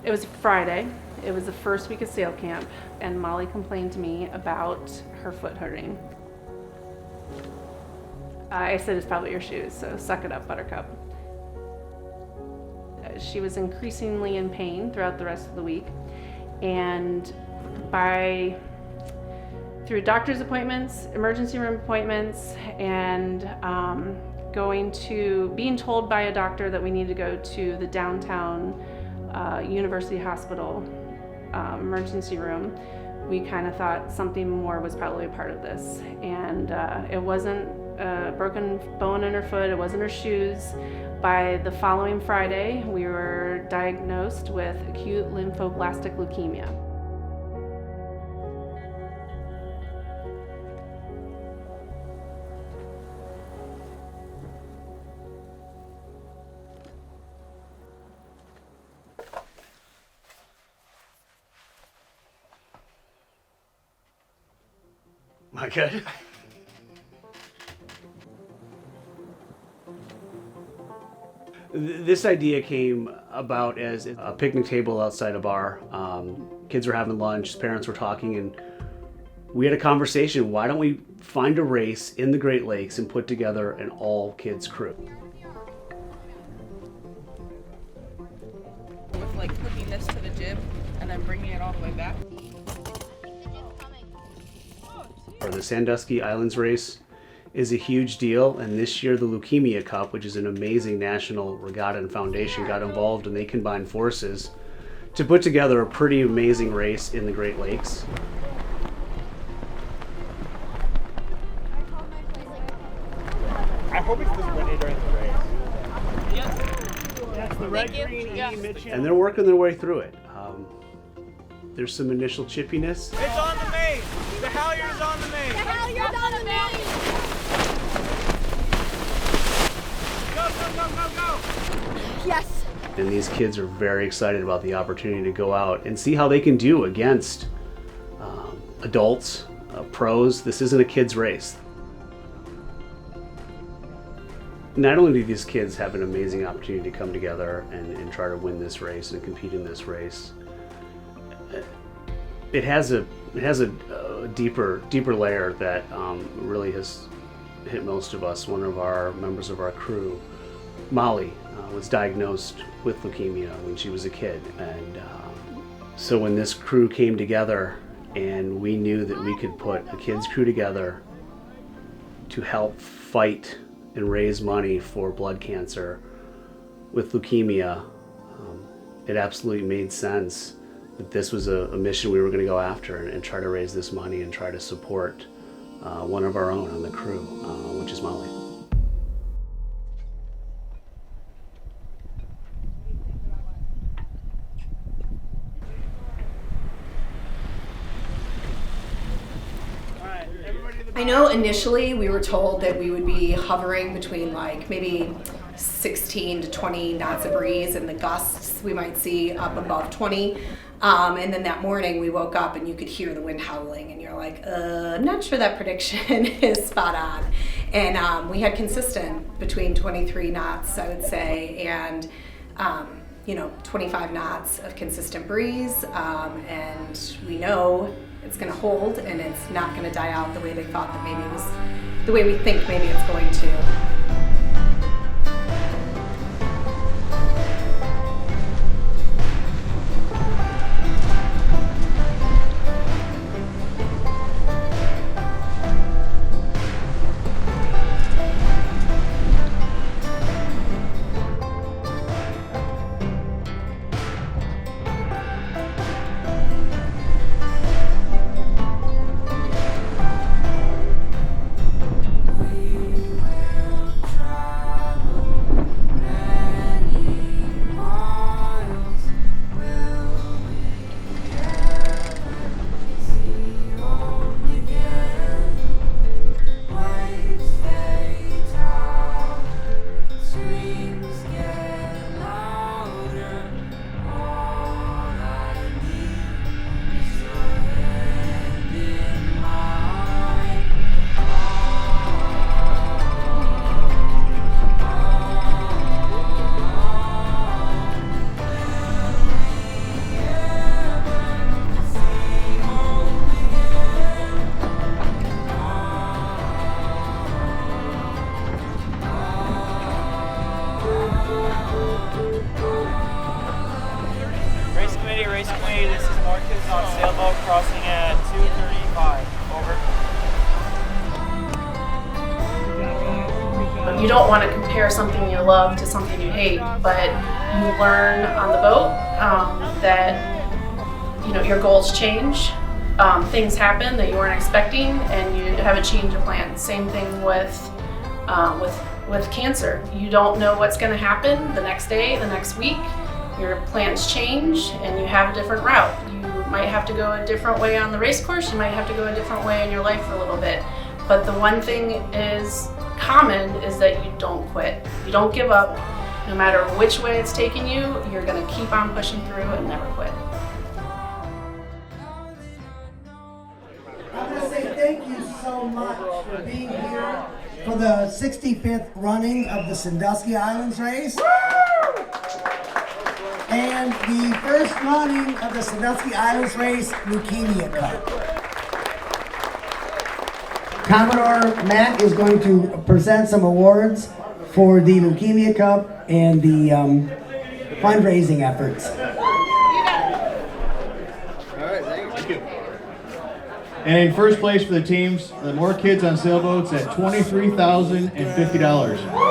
It was Friday. It was the first week of sail camp, and Molly complained to me about her foot hurting. I said, it's probably your shoes, so suck it up, Buttercup. She was increasingly in pain throughout the rest of the week, and through doctor's appointments, emergency room appointments, and being told by a doctor that we need to go to the downtown University Hospital emergency room, we kind of thought something more was probably a part of this. And it wasn't a broken bone in her foot, it wasn't her shoes. By the following Friday, we were diagnosed with acute lymphoblastic leukemia. Am I good? This idea came about as a picnic table outside a bar. Kids were having lunch, parents were talking, and we had a conversation. Why don't we find a race in the Great Lakes and put together an all-kids crew? With like hooking this to the jib and then bringing it all the way back. Or the Sandusky Islands race is a huge deal, and this year the Leukemia Cup, which is an amazing national regatta and foundation, got involved, and they combined forces to put together a pretty amazing race in the Great Lakes. I hope it's this windy during the race. That's the red, green, Mitchell. And they're working their way through it. There's some initial chippiness. It's on the main! The halyard's on the main! The halyard's on the main! Go, go, go, go, go! Yes! And these kids are very excited about the opportunity to go out and see how they can do against adults, pros. This isn't a kid's race. Not only do these kids have an amazing opportunity to come together and try to win this race and compete in this race, it has a deeper layer that really has hit most of us. One of our members of our crew, Molly, was diagnosed with leukemia when she was a kid, and so when this crew came together and we knew that we could put a kids crew together to help fight and raise money for blood cancer with leukemia, it absolutely made sense that this was a mission we were going to go after and try to raise this money and try to support one of our own on the crew, which is Molly. I know initially we were told that we would be hovering between like maybe 16 to 20 knots of breeze, and the gusts we might see up above 20. And then that morning we woke up and you could hear the wind howling, and you're like, I'm not sure that prediction is spot on. And we had consistent between 23 knots, I would say, and 25 knots of consistent breeze. And we know it's going to hold, and it's not going to die out the way they thought that maybe it was, the way we think maybe it's going to. you don't want to compare something you love to something you hate, but you learn on the boat that your goals change. Things happen that you weren't expecting, and you have a change of plan. Same thing with cancer. You don't know what's going to happen the next day, the next week. Your plans change, and you have a different route. You might have to go a different way on the race course. You might have to go a different way in your life for a little bit. But the one thing is common is that you don't quit. You don't give up. No matter which way it's taking you, you're going to keep on pushing through and never quit. I want to say thank you so much for being here for the 65th running of the Sandusky Islands race. And the first running of the Sandusky Islands race Leukemia Cup. Commodore Matt is going to present some awards for the Leukemia Cup and the fundraising efforts. And in first place for the teams, the More Kids on Sailboats at $23,050.